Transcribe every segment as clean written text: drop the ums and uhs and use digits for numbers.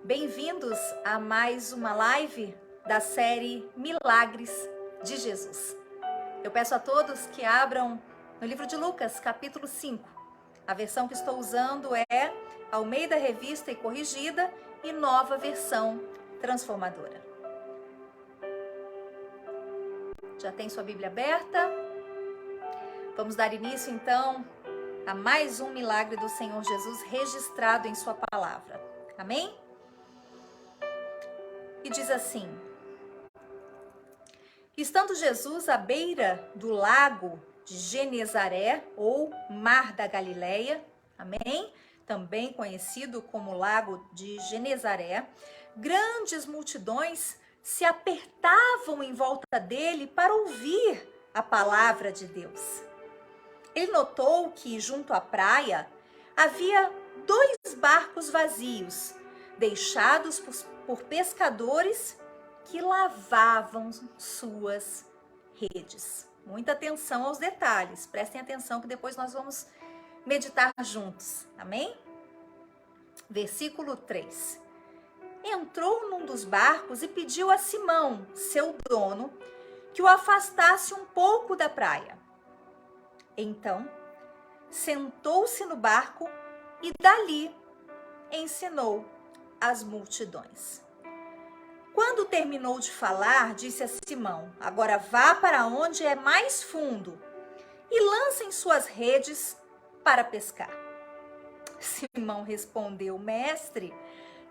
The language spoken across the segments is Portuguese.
Bem-vindos a mais uma live da série Milagres de Jesus. Eu peço a todos que abram no livro de Lucas, capítulo 5. A versão que estou usando é Almeida Revista e Corrigida e Nova Versão Transformadora. Já tem sua Bíblia aberta? Vamos dar início então a mais um milagre do Senhor Jesus registrado em sua palavra. Amém? E diz assim: estando Jesus à beira do lago de Genezaré, ou Mar da Galileia, amém? Também conhecido como Lago de Genezaré, grandes multidões se apertavam em volta dele para ouvir a palavra de Deus. Ele notou que junto à praia havia 2 barcos vazios, deixados por pescadores que lavavam suas redes. Muita atenção aos detalhes, prestem atenção que depois nós vamos meditar juntos, amém? Versículo 3. Entrou num dos barcos e pediu a Simão, seu dono, que o afastasse um pouco da praia. Então, sentou-se no barco e dali ensinou as multidões. Quando terminou de falar, disse a Simão: agora vá para onde é mais fundo e lancem suas redes para pescar. Simão respondeu: mestre,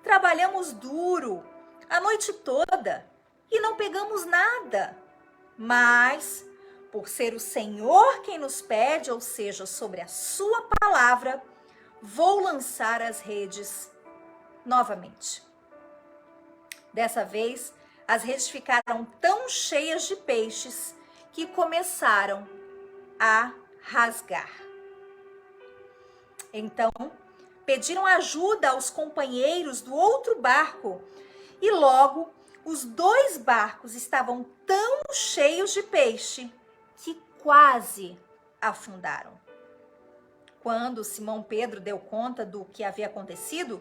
trabalhamos duro a noite toda e não pegamos nada. Mas, por ser o Senhor quem nos pede, ou seja, sobre a sua palavra, vou lançar as redes novamente. Dessa vez, as redes ficaram tão cheias de peixes que começaram a rasgar. Então, pediram ajuda aos companheiros do outro barco e logo os 2 barcos estavam tão cheios de peixe que quase afundaram. Quando Simão Pedro deu conta do que havia acontecido,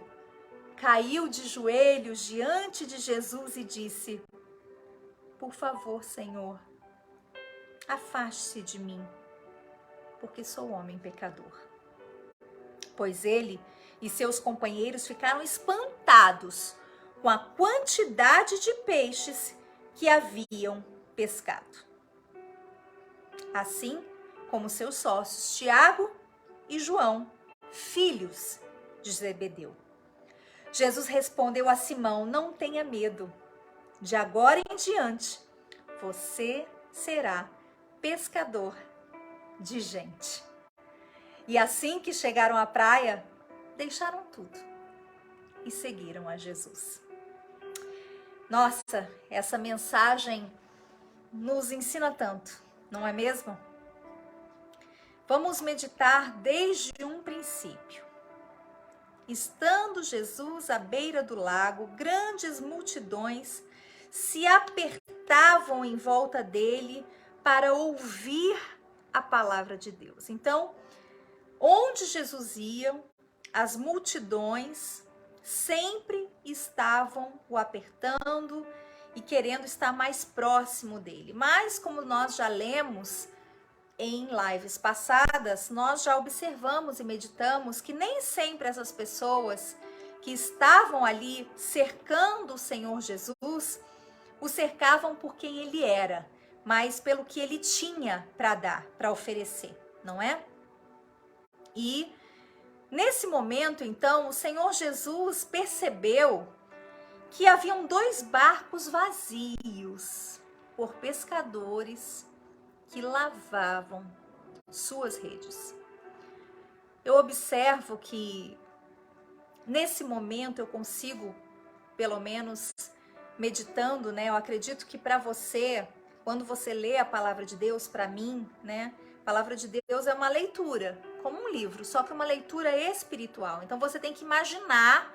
caiu de joelhos diante de Jesus e disse: por favor, Senhor, afaste-se de mim, porque sou homem pecador. Pois ele e seus companheiros ficaram espantados com a quantidade de peixes que haviam pescado. Assim como seus sócios Tiago e João, filhos de Zebedeu. Jesus respondeu a Simão: não tenha medo, de agora em diante você será pescador de gente. E assim que chegaram à praia, deixaram tudo e seguiram a Jesus. Nossa, essa mensagem nos ensina tanto, não é mesmo? Vamos meditar desde um princípio. Estando Jesus à beira do lago, grandes multidões se apertavam em volta dele para ouvir a palavra de Deus. Então, onde Jesus ia, as multidões sempre estavam o apertando e querendo estar mais próximo dele. Mas, como nós já lemos em lives passadas, nós já observamos e meditamos que nem sempre essas pessoas que estavam ali cercando o Senhor Jesus, o cercavam por quem ele era, mas pelo que ele tinha para dar, para oferecer, não é? E nesse momento, então, o Senhor Jesus percebeu que haviam 2 barcos vazios por pescadores que lavavam suas redes. Eu observo que nesse momento eu consigo, pelo menos meditando, né? Eu acredito que para você, quando você lê a palavra de Deus, para mim, né? A palavra de Deus é uma leitura, como um livro, só que uma leitura espiritual. Então você tem que imaginar,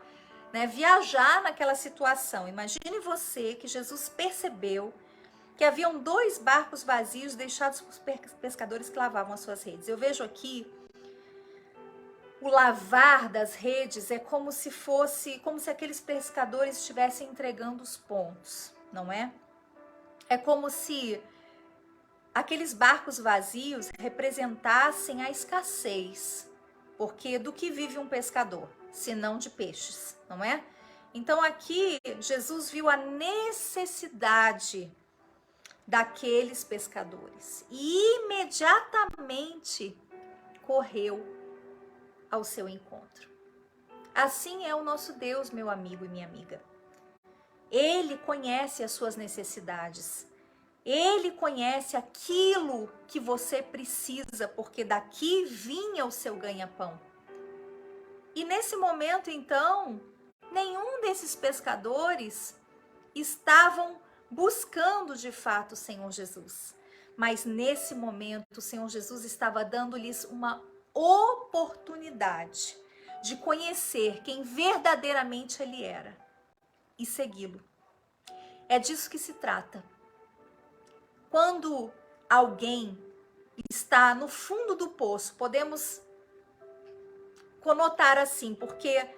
né? Viajar naquela situação. Imagine você que Jesus percebeu que haviam 2 barcos vazios deixados por pescadores que lavavam as suas redes. Eu vejo aqui o lavar das redes é como se aqueles pescadores estivessem entregando os pontos, não é? É como se aqueles barcos vazios representassem a escassez, porque do que vive um pescador, senão de peixes, não é? Então aqui Jesus viu a necessidade daqueles pescadores e imediatamente correu ao seu encontro. Assim é o nosso Deus, meu amigo e minha amiga. Ele conhece as suas necessidades. Ele conhece aquilo que você precisa, porque daqui vinha o seu ganha-pão. E nesse momento, então, nenhum desses pescadores estavam buscando de fato o Senhor Jesus. Mas nesse momento, o Senhor Jesus estava dando-lhes uma oportunidade de conhecer quem verdadeiramente ele era e segui-lo. É disso que se trata. Quando alguém está no fundo do poço, podemos conotar assim, porque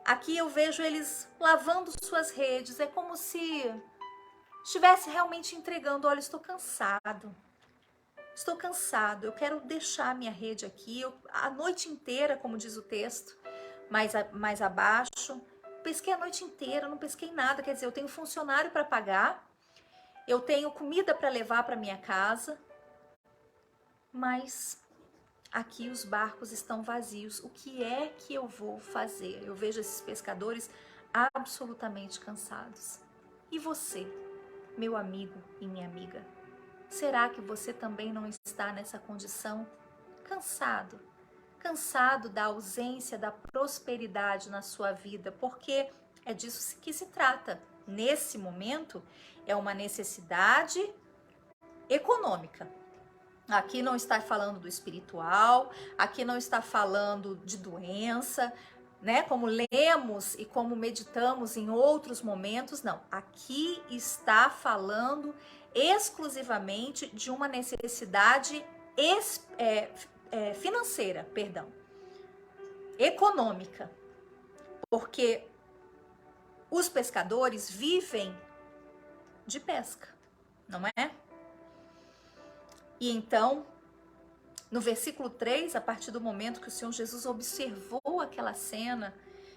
aqui eu vejo eles lavando suas redes, é como se estivesse realmente entregando, olha, estou cansado, eu quero deixar minha rede aqui, a noite inteira, como diz o texto, mais abaixo, pesquei a noite inteira, não pesquei nada, quer dizer, eu tenho funcionário para pagar, eu tenho comida para levar para minha casa, mas aqui os barcos estão vazios. O que é que eu vou fazer? Eu vejo esses pescadores absolutamente cansados. E você, meu amigo e minha amiga? Será que você também não está nessa condição? Cansado? Cansado da ausência da prosperidade na sua vida? Porque é disso que se trata. Nesse momento, é uma necessidade econômica. Aqui não está falando do espiritual, aqui não está falando de doença, né? Como lemos e como meditamos em outros momentos, não. Aqui está falando exclusivamente de uma necessidade financeira, econômica, porque os pescadores vivem de pesca, não é? E então, no versículo 3, a partir do momento que o Senhor Jesus observou aquela cena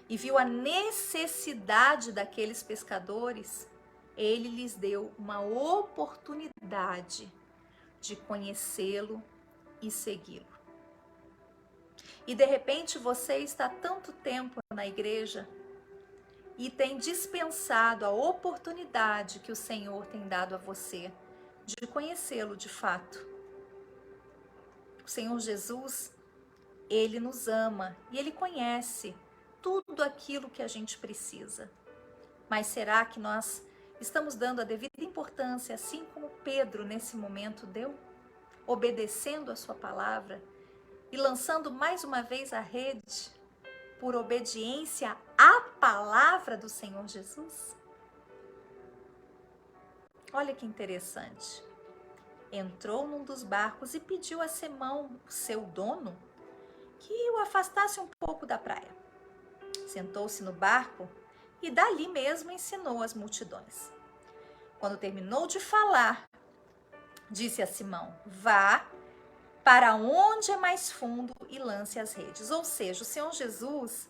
e viu a necessidade daqueles pescadores, ele lhes deu uma oportunidade de conhecê-lo e segui-lo. E de repente você está há tanto tempo na igreja e tem dispensado a oportunidade que o Senhor tem dado a você de conhecê-lo de fato. O Senhor Jesus, ele nos ama e ele conhece tudo aquilo que a gente precisa. Mas será que nós estamos dando a devida importância, assim como Pedro nesse momento deu? Obedecendo a sua palavra e lançando mais uma vez a rede por obediência à palavra do Senhor Jesus? Olha que interessante. Entrou num dos barcos e pediu a Simão, o seu dono, que o afastasse um pouco da praia. Sentou-se no barco e dali mesmo ensinou as multidões. Quando terminou de falar, disse a Simão: vá para onde é mais fundo e lance as redes. Ou seja, o Senhor Jesus,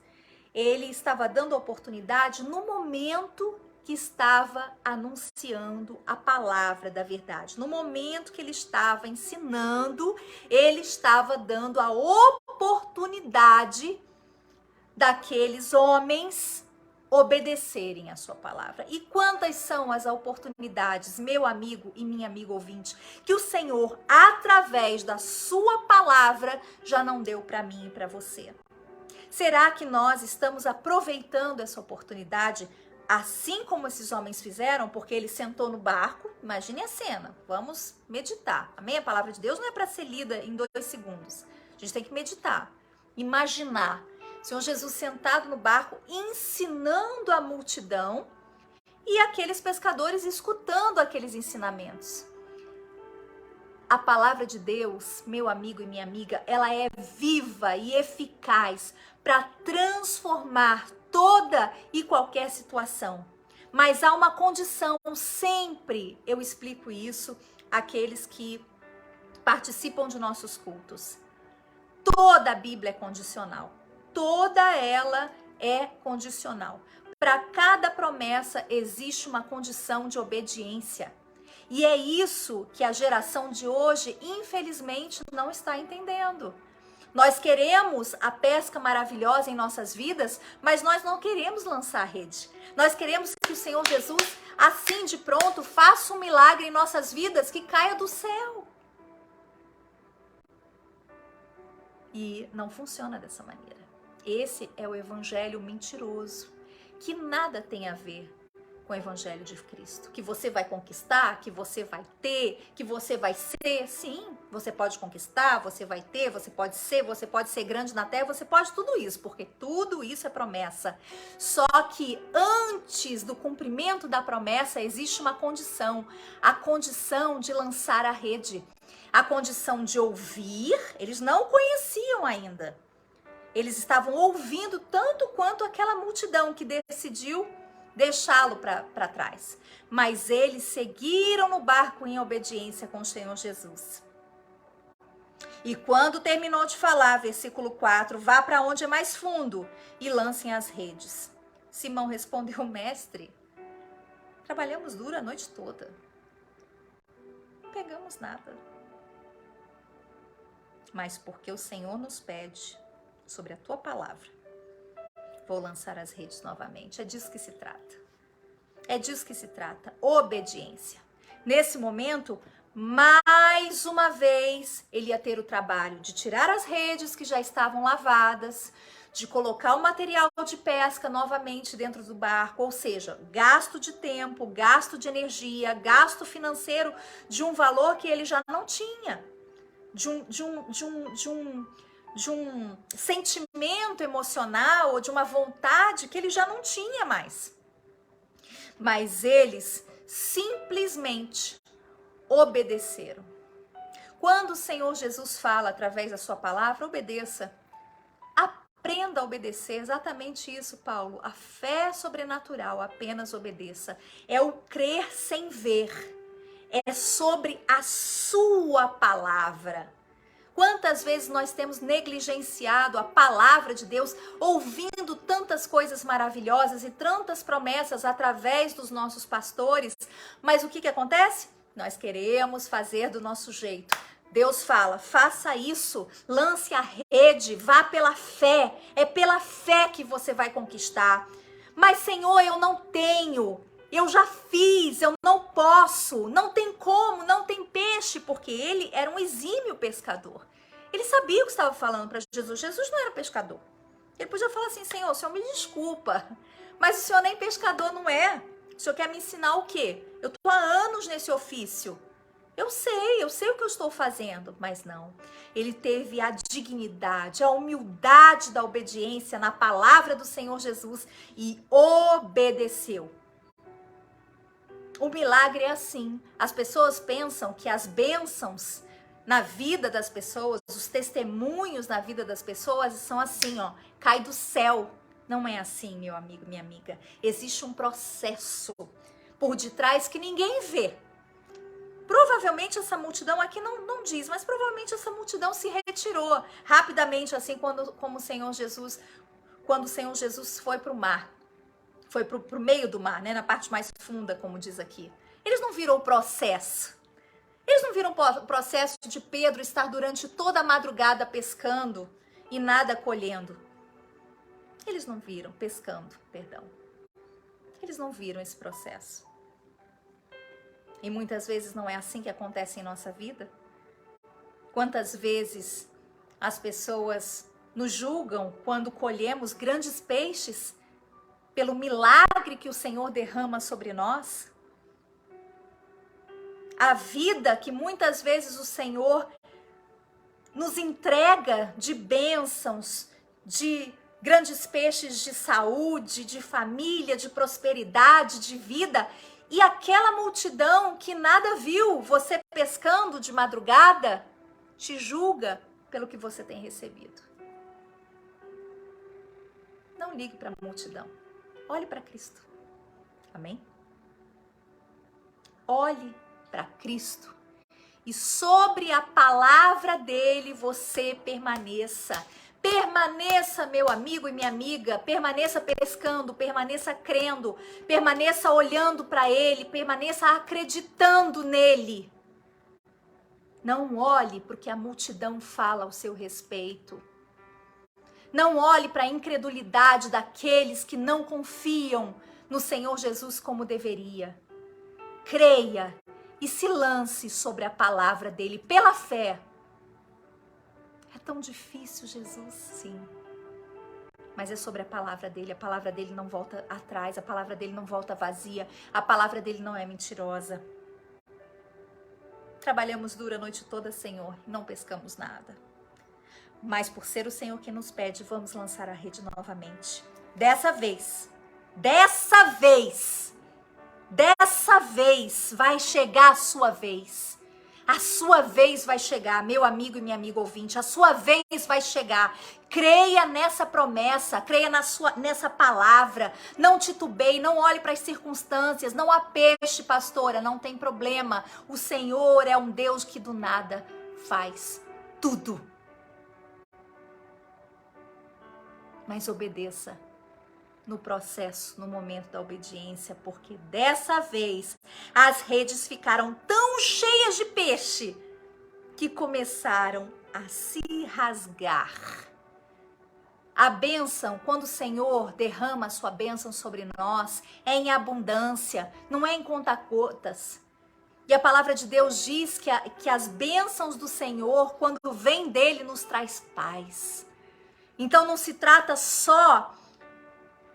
ele estava dando oportunidade no momento que estava anunciando a palavra da verdade. No momento que ele estava ensinando, ele estava dando a oportunidade daqueles homens obedecerem a sua palavra. E quantas são as oportunidades, meu amigo e minha amiga ouvinte, que o Senhor, através da sua palavra, já não deu para mim e para você? Será que nós estamos aproveitando essa oportunidade assim como esses homens fizeram? Porque ele sentou no barco, imagine a cena, vamos meditar. Amém? A palavra de Deus não é para ser lida em 2 segundos. A gente tem que meditar, imaginar. O Senhor Jesus sentado no barco, ensinando a multidão e aqueles pescadores escutando aqueles ensinamentos. A palavra de Deus, meu amigo e minha amiga, ela é viva e eficaz para transformar toda e qualquer situação. Mas há uma condição, sempre eu explico isso àqueles que participam de nossos cultos. Toda a Bíblia é condicional. Toda ela é condicional. Para cada promessa existe uma condição de obediência. E é isso que a geração de hoje, infelizmente, não está entendendo. Nós queremos a pesca maravilhosa em nossas vidas, mas nós não queremos lançar a rede. Nós queremos que o Senhor Jesus, assim de pronto, faça um milagre em nossas vidas que caia do céu. E não funciona dessa maneira. Esse é o evangelho mentiroso, que nada tem a ver com o evangelho de Cristo. Que você vai conquistar, que você vai ter, que você vai ser. Sim, você pode conquistar, você vai ter, você pode ser grande na terra, você pode tudo isso, porque tudo isso é promessa. Só que antes do cumprimento da promessa existe uma condição, a condição de lançar a rede, a condição de ouvir. Eles não conheciam ainda. Eles estavam ouvindo tanto quanto aquela multidão que decidiu deixá-lo para trás. Mas eles seguiram no barco em obediência com o Senhor Jesus. E quando terminou de falar, versículo 4, vá para onde é mais fundo e lancem as redes. Simão respondeu, mestre, trabalhamos duro a noite toda. Não pegamos nada. Mas porque o Senhor nos pede, sobre a tua palavra, vou lançar as redes novamente. É disso que se trata. É disso que se trata. Obediência. Nesse momento, mais uma vez, ele ia ter o trabalho de tirar as redes que já estavam lavadas, de colocar o material de pesca novamente dentro do barco, ou seja, gasto de tempo, gasto de energia, gasto financeiro de um valor que ele já não tinha. De um sentimento emocional ou de uma vontade que ele já não tinha mais. Mas eles simplesmente obedeceram. Quando o Senhor Jesus fala através da sua palavra, obedeça. Aprenda a obedecer. Exatamente isso, Paulo. A fé sobrenatural, apenas obedeça. É o crer sem ver. É sobre a sua palavra. Quantas vezes nós temos negligenciado a palavra de Deus, ouvindo tantas coisas maravilhosas e tantas promessas através dos nossos pastores, mas o que acontece? Nós queremos fazer do nosso jeito. Deus fala, faça isso, lance a rede, vá pela fé, é pela fé que você vai conquistar. Mas Senhor, eu não tenho. Eu já fiz, eu não posso, não tem como, não tem peixe, porque ele era um exímio pescador. Ele sabia o que estava falando para Jesus. Jesus não era pescador. Ele podia falar assim, Senhor, o Senhor me desculpa, mas o Senhor nem pescador não é. O Senhor quer me ensinar o quê? Eu estou há anos nesse ofício. Eu sei o que eu estou fazendo, mas não. Ele teve a dignidade, a humildade da obediência na palavra do Senhor Jesus e obedeceu. O milagre é assim. As pessoas pensam que as bênçãos na vida das pessoas, os testemunhos na vida das pessoas são assim, ó, cai do céu. Não é assim, meu amigo, minha amiga. Existe um processo por detrás que ninguém vê. Provavelmente essa multidão aqui não diz, mas provavelmente essa multidão se retirou rapidamente, assim como o Senhor Jesus, quando o Senhor Jesus foi para o mar. Foi pro meio do mar, né? Na parte mais funda, como diz aqui. Eles não viram o processo. Eles não viram o processo de Pedro estar durante toda a madrugada pescando e nada colhendo. Eles não viram, pescando, perdão. Eles não viram esse processo. E muitas vezes não é assim que acontece em nossa vida. Quantas vezes as pessoas nos julgam quando colhemos grandes peixes pelo milagre que o Senhor derrama sobre nós. A vida que muitas vezes o Senhor nos entrega de bênçãos, de grandes peixes de saúde, de família, de prosperidade, de vida. E aquela multidão que nada viu, você pescando de madrugada te julga pelo que você tem recebido. Não ligue para a multidão. Olhe para Cristo. Amém? Olhe para Cristo. E sobre a palavra dele você permaneça. Permaneça, meu amigo e minha amiga. Permaneça pescando, permaneça crendo. Permaneça olhando para ele, permaneça acreditando nele. Não olhe porque a multidão fala ao seu respeito. Não olhe para a incredulidade daqueles que não confiam no Senhor Jesus como deveria. Creia e se lance sobre a palavra dele pela fé. É tão difícil, Jesus, sim. Mas é sobre a palavra dele não volta atrás, a palavra dele não volta vazia, a palavra dele não é mentirosa. Trabalhamos duro a noite toda, Senhor, e não pescamos nada. Mas por ser o Senhor que nos pede, vamos lançar a rede novamente. Dessa vez vai chegar a sua vez. A sua vez vai chegar, meu amigo e minha amiga ouvinte, a sua vez vai chegar. Creia nessa promessa, creia nessa palavra. Não titubeie, não olhe para as circunstâncias, não apeste, pastora, não tem problema. O Senhor é um Deus que do nada faz tudo. Mas obedeça no processo, no momento da obediência, porque dessa vez as redes ficaram tão cheias de peixe que começaram a se rasgar. A bênção, quando o Senhor derrama a sua bênção sobre nós, é em abundância, não é em conta-gotas. E a palavra de Deus diz que as bênçãos do Senhor, quando vem dele, nos traz paz. Então não se trata só,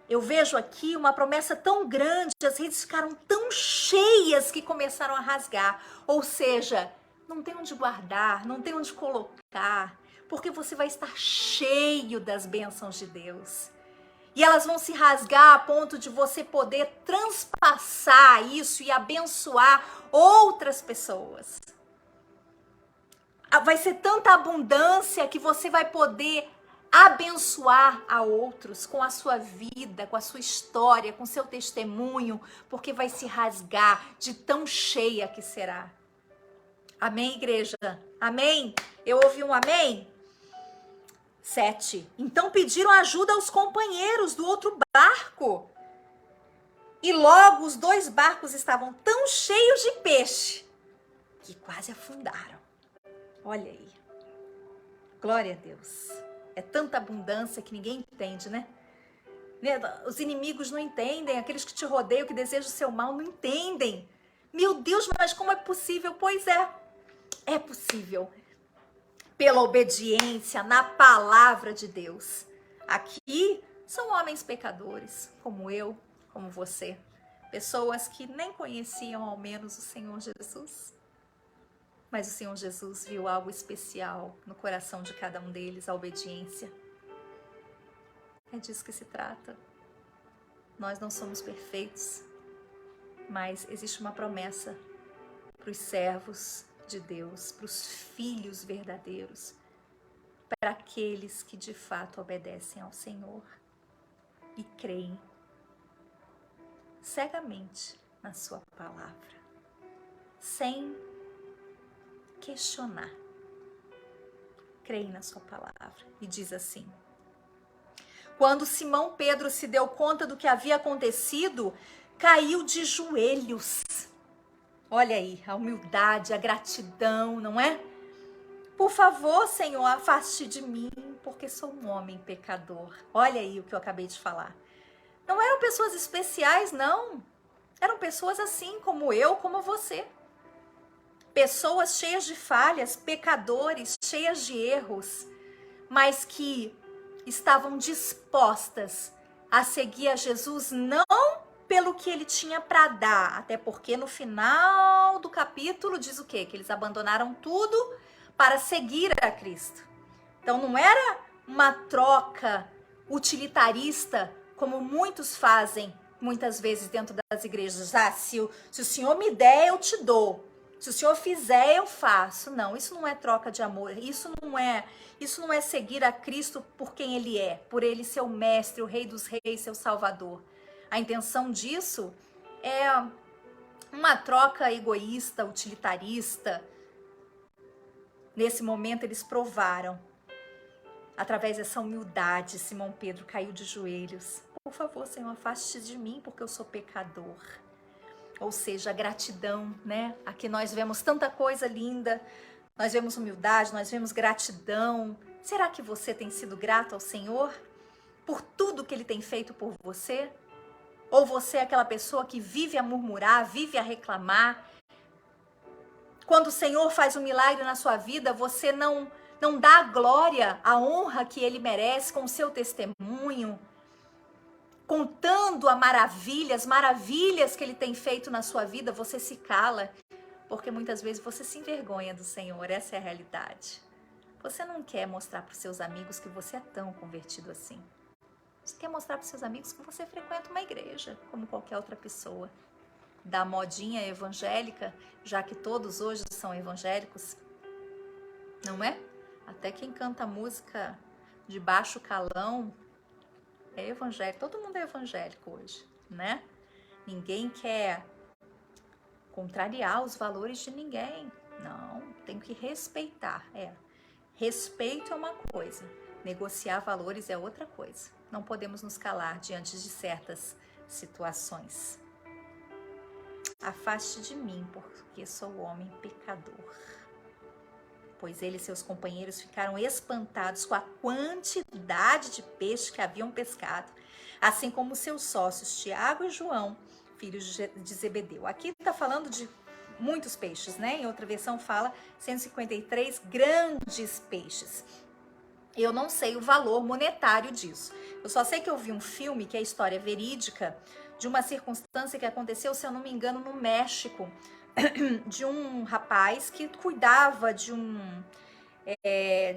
eu vejo aqui uma promessa tão grande, as redes ficaram tão cheias que começaram a rasgar. Ou seja, não tem onde guardar, não tem onde colocar, porque você vai estar cheio das bênçãos de Deus. E elas vão se rasgar a ponto de você poder transpassar isso e abençoar outras pessoas. Vai ser tanta abundância que você vai poder abençoar a outros com a sua vida, com a sua história, com o seu testemunho, porque vai se rasgar de tão cheia que será. Amém, igreja? Amém? Eu ouvi um amém? 7. Então pediram ajuda aos companheiros do outro barco. E logo os 2 barcos estavam tão cheios de peixe que quase afundaram. Olha aí. Glória a Deus. É tanta abundância que ninguém entende, né? Os inimigos não entendem, aqueles que te rodeiam, que desejam o seu mal, não entendem. Meu Deus, mas como é possível? Pois é possível. Pela obediência na palavra de Deus. Aqui são homens pecadores, como eu, como você. Pessoas que nem conheciam ao menos o Senhor Jesus. Mas o Senhor Jesus viu algo especial no coração de cada um deles, a obediência. É disso que se trata. Nós não somos perfeitos, mas existe uma promessa para os servos de Deus, para os filhos verdadeiros, para aqueles que de fato obedecem ao Senhor e creem cegamente na sua palavra, sem questionar. Creem na sua palavra. E diz assim: quando Simão Pedro se deu conta do que havia acontecido, caiu de joelhos. Olha aí, a humildade, a gratidão, não é? Por favor, Senhor, afaste de mim, porque sou um homem pecador. Olha aí o que eu acabei de falar. Não eram pessoas especiais, não. Eram pessoas assim como eu, como você. Pessoas cheias de falhas, pecadores, cheias de erros, mas que estavam dispostas a seguir a Jesus não pelo que ele tinha para dar, até porque no final do capítulo diz o quê? Que eles abandonaram tudo para seguir a Cristo. Então não era uma troca utilitarista, como muitos fazem muitas vezes dentro das igrejas. Se o Senhor me der, eu te dou. Se o Senhor fizer, eu faço. Não, isso não é troca de amor. Isso não é seguir a Cristo por quem Ele é, por Ele ser o Mestre, o Rei dos Reis, seu Salvador. A intenção disso é uma troca egoísta, utilitarista. Nesse momento eles provaram. Através dessa humildade, Simão Pedro caiu de joelhos. Por favor, Senhor, afaste de mim, porque eu sou pecador. Ou seja, a gratidão, né? Aqui nós vemos tanta coisa linda, nós vemos humildade, nós vemos gratidão. Será que você tem sido grato ao Senhor por tudo que Ele tem feito por você? Ou você é aquela pessoa que vive a murmurar, vive a reclamar? Quando o Senhor faz um milagre na sua vida, você não dá a glória, a honra que Ele merece com o seu testemunho, contando as maravilhas que Ele tem feito na sua vida, você se cala, porque muitas vezes você se envergonha do Senhor, essa é a realidade. Você não quer mostrar para os seus amigos que você é tão convertido assim. Você quer mostrar para os seus amigos que você frequenta uma igreja, como qualquer outra pessoa. Da modinha evangélica, já que todos hoje são evangélicos, não é? Até quem canta música de baixo calão é evangélico. Todo mundo é evangélico hoje, né? Ninguém quer contrariar os valores de ninguém. Não, tem que respeitar. Respeito é uma coisa, negociar valores é outra coisa. Não podemos nos calar diante de certas situações. Afaste de mim, porque sou homem pecador. Pois ele e seus companheiros ficaram espantados com a quantidade de peixe que haviam pescado, assim como seus sócios Tiago e João, filhos de Zebedeu. Aqui está falando de muitos peixes, né? Em outra versão fala 153 grandes peixes. Eu não sei o valor monetário disso. Eu só sei que eu vi um filme, que é a história verídica, de uma circunstância que aconteceu, se eu não me engano, no México, de um rapaz que cuidava de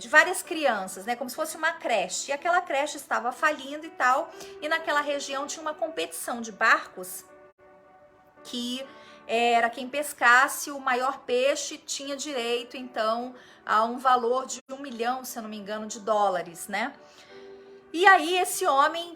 várias crianças, né, como se fosse uma creche, e aquela creche estava falindo e tal, e naquela região tinha uma competição de barcos, que era quem pescasse o maior peixe tinha direito, então, a um valor de 1 milhão, se eu não me engano, de dólares, né, e aí esse homem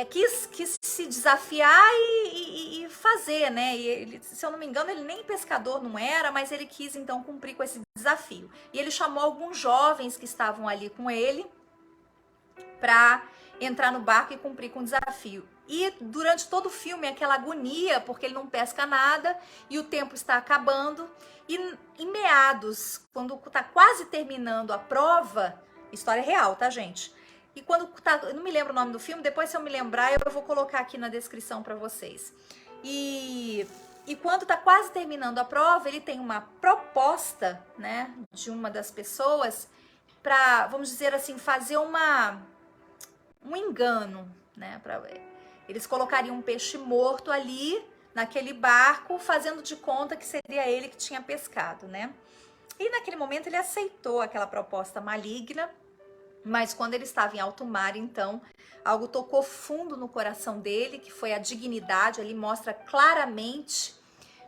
quis se desafiar e fazer, né? E ele, se eu não me engano, ele nem pescador não era, mas ele quis então cumprir com esse desafio. E ele chamou alguns jovens que estavam ali com ele para entrar no barco e cumprir com o desafio. E durante todo o filme, aquela agonia, porque ele não pesca nada e o tempo está acabando. E em meados, quando está quase terminando a prova, história real, tá, gente? E quando tá, eu não me lembro o nome do filme, depois se eu me lembrar, eu vou colocar aqui na descrição para vocês. E quando tá quase terminando a prova, ele tem uma proposta, né, de uma das pessoas para, vamos dizer assim, fazer um engano, né, eles colocariam um peixe morto ali naquele barco, fazendo de conta que seria ele que tinha pescado, né? E naquele momento ele aceitou aquela proposta maligna. Mas quando ele estava em alto mar, então, algo tocou fundo no coração dele, que foi a dignidade. Ali mostra claramente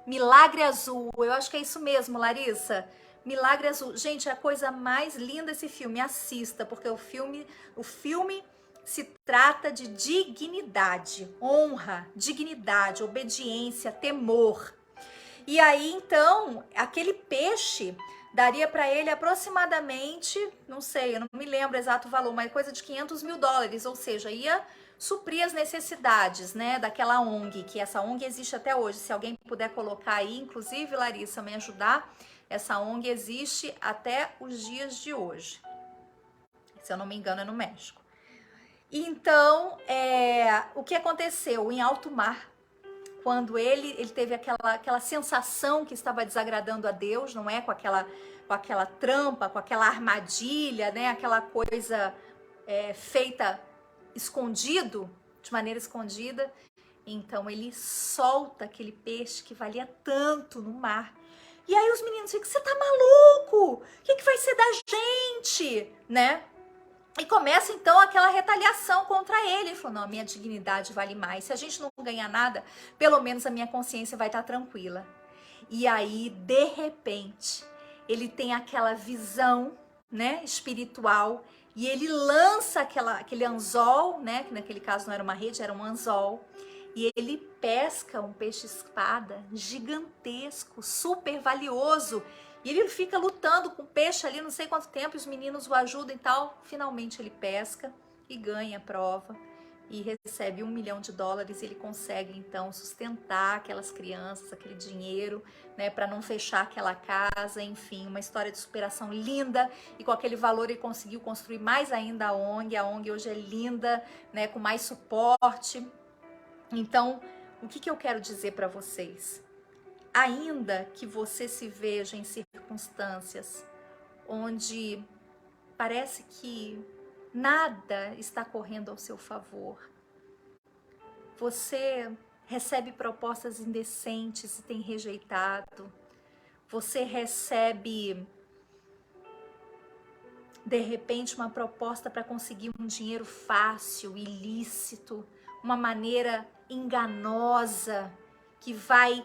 milagre azul. Eu acho que é isso mesmo, Larissa. Milagre azul. Gente, é a coisa mais linda esse filme. Assista, porque o filme se trata de dignidade, honra, dignidade, obediência, temor. E aí, então, aquele peixe daria para ele aproximadamente, não sei, eu não me lembro o exato valor, mas coisa de 500 mil dólares, ou seja, ia suprir as necessidades, né, daquela ONG, que essa ONG existe até hoje. Se alguém puder colocar aí, inclusive, Larissa, me ajudar, essa ONG existe até os dias de hoje. Se eu não me engano, é no México. Então, o que aconteceu em alto mar? Quando ele teve aquela sensação que estava desagradando a Deus, não é? Com aquela trampa, com aquela armadilha, né? Aquela coisa feita escondido, de maneira escondida. Então ele solta aquele peixe que valia tanto no mar. E aí os meninos ficam, você tá maluco? O que vai ser da gente? Né? E começa então aquela retaliação contra ele. Ele falou, não, a minha dignidade vale mais. Se a gente não ganhar nada, pelo menos a minha consciência vai estar tranquila. E aí, de repente, ele tem aquela visão, né, espiritual, e ele lança aquele anzol, né, que naquele caso não era uma rede, era um anzol, e ele pesca um peixe-espada gigantesco, super valioso, e ele fica lutando com o peixe ali não sei quanto tempo, e os meninos o ajudam e tal, finalmente ele pesca e ganha a prova, e recebe $1 milhão, e ele consegue então sustentar aquelas crianças, aquele dinheiro, né, para não fechar aquela casa, enfim, uma história de superação linda, e com aquele valor ele conseguiu construir mais ainda a ONG hoje é linda, né, com mais suporte. Então, o que eu quero dizer para vocês? Ainda que você se veja em circunstâncias onde parece que nada está correndo ao seu favor, você recebe propostas indecentes e tem rejeitado, você recebe de repente uma proposta para conseguir um dinheiro fácil, ilícito, uma maneira enganosa que vai,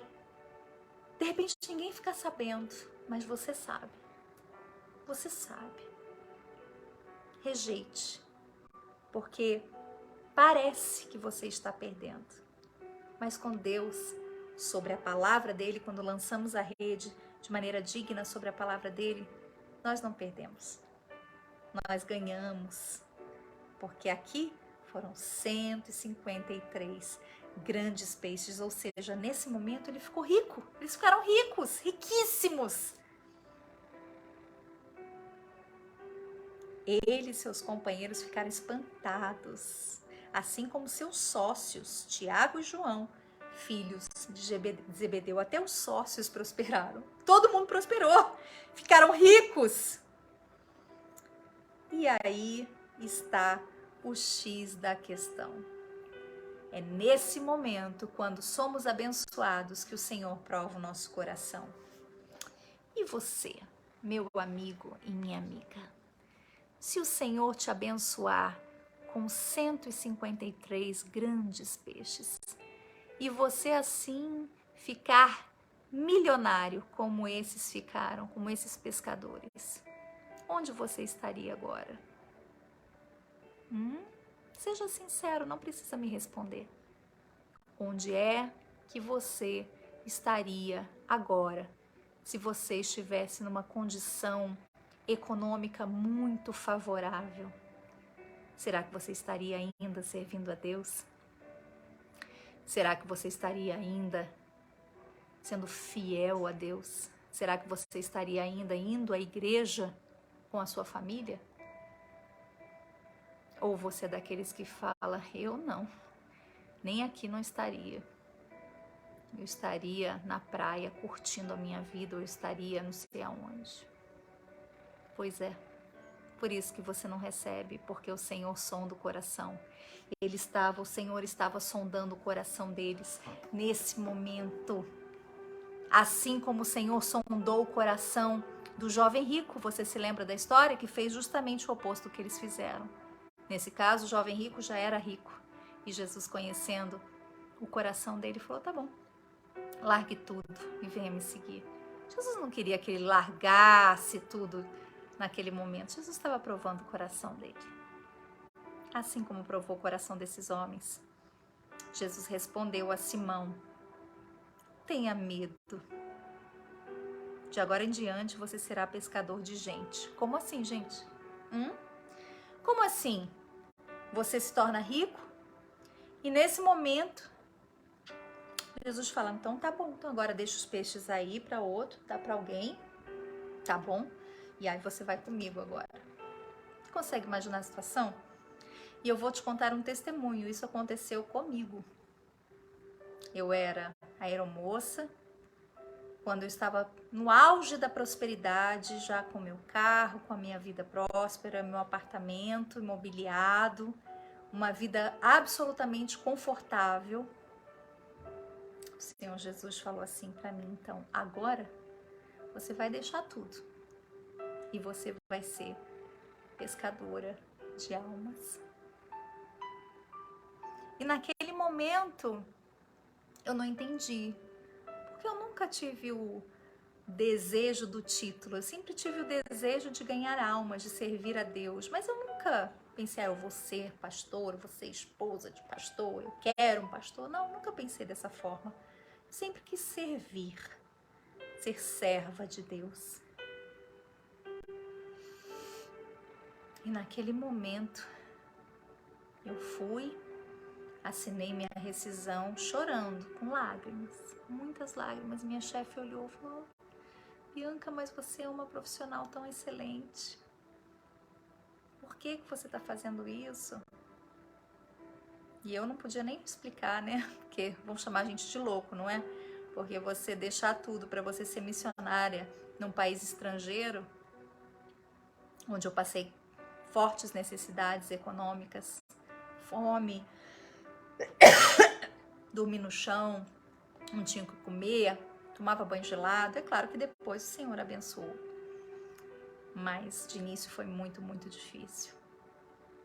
de repente ninguém fica sabendo, mas você sabe. Você sabe. Rejeite, porque parece que você está perdendo, mas com Deus, sobre a palavra dele, quando lançamos a rede de maneira digna sobre a palavra dele, nós não perdemos, nós ganhamos, porque aqui foram 153 grandes peixes, ou seja, nesse momento ele ficou rico, eles ficaram ricos, riquíssimos. Ele e seus companheiros ficaram espantados, assim como seus sócios, Tiago e João, filhos de Zebedeu. Até os sócios prosperaram. Todo mundo prosperou, ficaram ricos. E aí está o X da questão. É nesse momento, quando somos abençoados, que o Senhor prova o nosso coração. E você, meu amigo e minha amiga? Se o Senhor te abençoar com 153 grandes peixes e você assim ficar milionário como esses ficaram, como esses pescadores, onde você estaria agora? Seja sincero, não precisa me responder. Onde é que você estaria agora se você estivesse numa condição econômica muito favorável? Será que você estaria ainda servindo a Deus? Será que você estaria ainda sendo fiel a Deus? Será que você estaria ainda indo à igreja com a sua família? Ou você é daqueles que fala, eu não, nem aqui não estaria. Eu estaria na praia curtindo a minha vida, ou eu estaria não sei aonde. Pois é. Por isso que você não recebe, porque o Senhor sonda o coração. O Senhor estava sondando o coração deles nesse momento. Assim como o Senhor sondou o coração do jovem rico, você se lembra da história? Que fez justamente o oposto do que eles fizeram. Nesse caso, o jovem rico já era rico. E Jesus, conhecendo o coração dele, falou, tá bom, largue tudo e venha me seguir. Jesus não queria que ele largasse tudo naquele momento. Jesus estava provando o coração dele. Assim como provou o coração desses homens. Jesus respondeu a Simão, tenha medo. De agora em diante você será pescador de gente. Como assim, gente? Como assim? Você se torna rico e nesse momento Jesus fala, então tá bom, então agora deixa os peixes aí para outro, dá para alguém, tá bom? E aí você vai comigo agora. Consegue imaginar a situação? E eu vou te contar um testemunho, isso aconteceu comigo. Eu era aeromoça, quando eu estava no auge da prosperidade, já com meu carro, com a minha vida próspera, meu apartamento imobiliado, uma vida absolutamente confortável. O Senhor Jesus falou assim para mim, então, agora você vai deixar tudo e você vai ser pescadora de almas. E naquele momento eu não entendi, Porque eu nunca tive o desejo do título, eu sempre tive o desejo de ganhar almas, de servir a Deus, mas eu nunca pensei, eu vou ser pastor, eu vou ser esposa de pastor, eu quero um pastor. Não, nunca pensei dessa forma. Eu sempre quis servir, ser serva de Deus. E naquele momento, eu fui, assinei minha rescisão chorando, com lágrimas, muitas lágrimas. Minha chefe olhou e falou: Bianca, mas você é uma profissional tão excelente. Por que você está fazendo isso? E eu não podia nem explicar, né? Porque vão chamar a gente de louco, não é? Porque você deixar tudo para você ser missionária num país estrangeiro, onde eu passei fortes necessidades econômicas, fome, dormir no chão, não tinha o que comer, tomava banho gelado. É claro que depois o Senhor abençoou. Mas de início foi muito, muito difícil.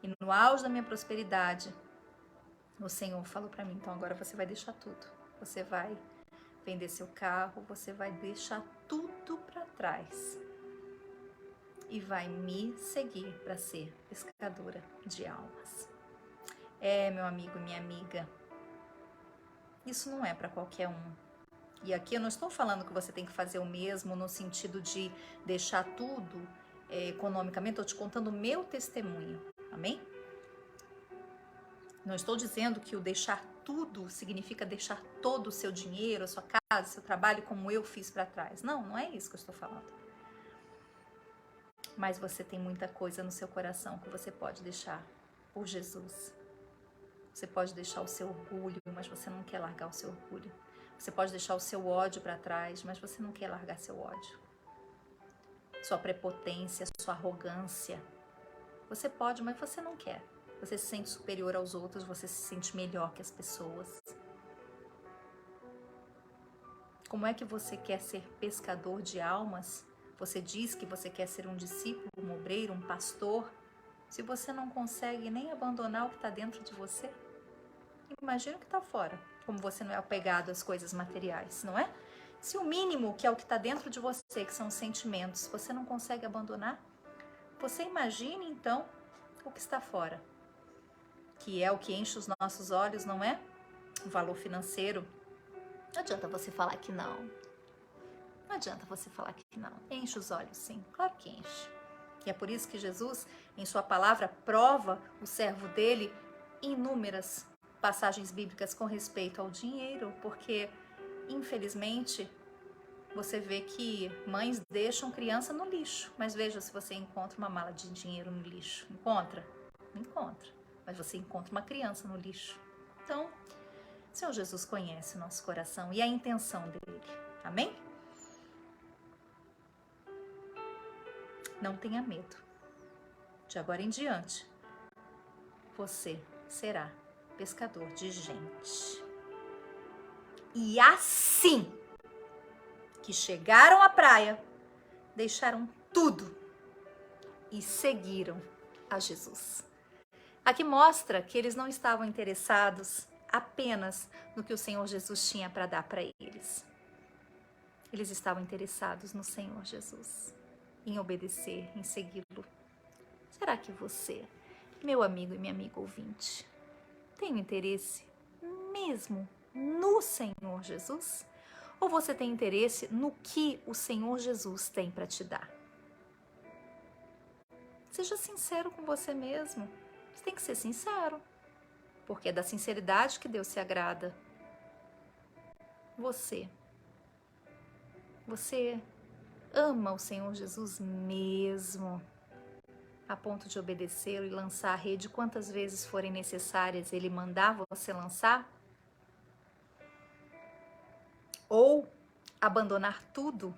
E no auge da minha prosperidade, o Senhor falou para mim: então agora você vai deixar tudo. Você vai vender seu carro, você vai deixar tudo para trás. E vai me seguir para ser pescadora de almas. Meu amigo e minha amiga, isso não é para qualquer um. E aqui eu não estou falando que você tem que fazer o mesmo no sentido de deixar tudo economicamente. Estou te contando o meu testemunho, amém? Não estou dizendo que o deixar tudo significa deixar todo o seu dinheiro, a sua casa, seu trabalho, como eu fiz para trás. Não, não é isso que eu estou falando. Mas você tem muita coisa no seu coração que você pode deixar por Jesus. Você pode deixar o seu orgulho, mas você não quer largar o seu orgulho. Você pode deixar o seu ódio para trás, mas você não quer largar seu ódio. Sua prepotência, sua arrogância. Você pode, mas você não quer. Você se sente superior aos outros, você se sente melhor que as pessoas. Como é que você quer ser pescador de almas? Você diz que você quer ser um discípulo, um obreiro, um pastor, se você não consegue nem abandonar o que está dentro de você? Imagina o que está fora, como você não é apegado às coisas materiais, não é? Se o mínimo, que é o que está dentro de você, que são os sentimentos, você não consegue abandonar, você imagine então o que está fora, que é o que enche os nossos olhos, não é? O valor financeiro. Não adianta você falar que não. Não adianta você falar que não. Enche os olhos, sim. Claro que enche. E é por isso que Jesus, em sua palavra, prova o servo dele inúmeras passagens bíblicas com respeito ao dinheiro, porque, infelizmente, você vê que mães deixam criança no lixo. Mas veja se você encontra uma mala de dinheiro no lixo. Encontra? Não encontra. Mas você encontra uma criança no lixo. Então, o Senhor Jesus conhece o nosso coração e a intenção dele. Amém? Não tenha medo. De agora em diante, você será pescador de gente. E assim que chegaram à praia, deixaram tudo e seguiram a Jesus. Aqui mostra que eles não estavam interessados apenas no que o Senhor Jesus tinha para dar para eles. Eles estavam interessados no Senhor Jesus, em obedecer, em segui-lo. Será que você, meu amigo e minha amiga ouvinte, tem um interesse mesmo no Senhor Jesus? Ou você tem interesse no que o Senhor Jesus tem para te dar? Seja sincero com você mesmo. Você tem que ser sincero, porque é da sinceridade que Deus se agrada. Você ama o Senhor Jesus mesmo, a ponto de obedecê-lo e lançar a rede quantas vezes forem necessárias ele mandar você lançar? Ou abandonar tudo?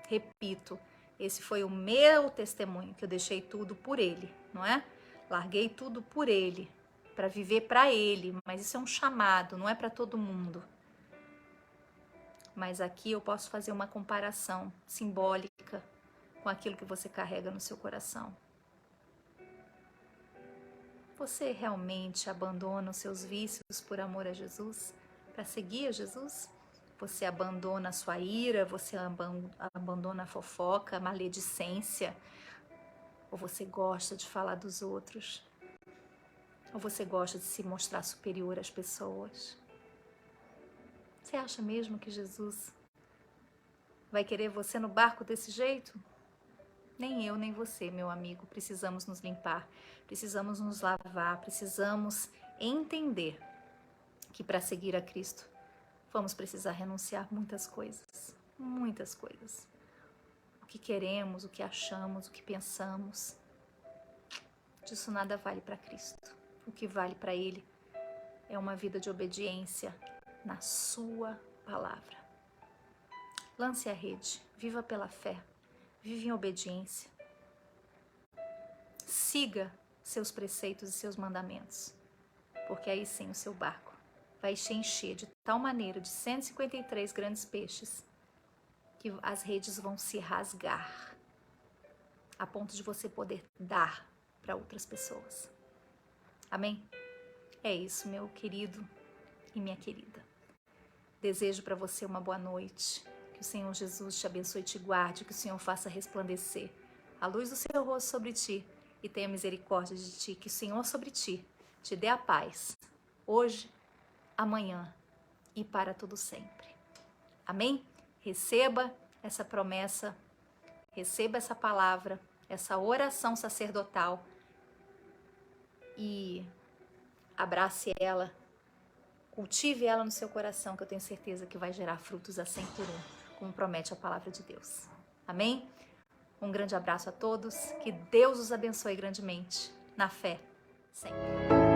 Repito, esse foi o meu testemunho, que eu deixei tudo por ele, não é? Larguei tudo por ele, para viver para ele, mas isso é um chamado, não é para todo mundo. Mas aqui eu posso fazer uma comparação simbólica com aquilo que você carrega no seu coração. Você realmente abandona os seus vícios por amor a Jesus, para seguir a Jesus? Você abandona a sua ira, você abandona a fofoca, a maledicência? Ou você gosta de falar dos outros? Ou você gosta de se mostrar superior às pessoas? Você acha mesmo que Jesus vai querer você no barco desse jeito? Nem eu, nem você, meu amigo, precisamos nos limpar, precisamos nos lavar, precisamos entender que para seguir a Cristo vamos precisar renunciar muitas coisas, muitas coisas. O que queremos, o que achamos, o que pensamos, disso nada vale para Cristo. O que vale para Ele é uma vida de obediência na sua palavra. Lance a rede, viva pela fé, vive em obediência. Siga seus preceitos e seus mandamentos, porque aí sim o seu barco vai se encher de tal maneira de 153 grandes peixes que as redes vão se rasgar a ponto de você poder dar para outras pessoas. Amém? É isso, meu querido e minha querida. Desejo para você uma boa noite. Que o Senhor Jesus te abençoe e te guarde, que o Senhor faça resplandecer a luz do seu rosto sobre ti e tenha misericórdia de ti, que o Senhor sobre ti te dê a paz, hoje, amanhã e para todo sempre. Amém? Receba essa promessa, receba essa palavra, essa oração sacerdotal e abrace ela, cultive ela no seu coração, que eu tenho certeza que vai gerar frutos a 100 por 1, como promete a palavra de Deus. Amém? Um grande abraço a todos, que Deus os abençoe grandemente, na fé, sempre.